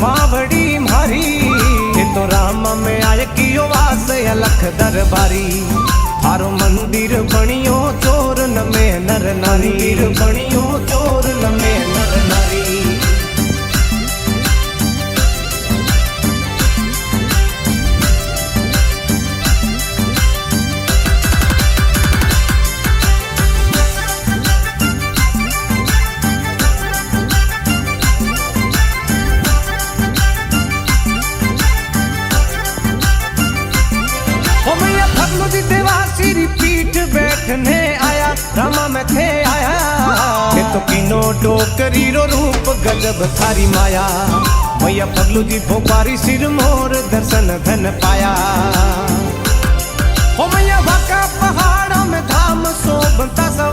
मावड़ी मारी ये तो राम में आय कियो वास अलख दरबारी थारो मंदिर बनियो चोर न में नर नारी मंदिर बनियो चोर न में नर नारी पीठ बैठने आया रामा में थे आया ये तो किनो डोकरी रो रूप गजब थारी माया मैया पगलू जी भोपारी सिर मोर दर्शन धन पाया हो मैया वाका पहाड़ों में धाम सो बनता सब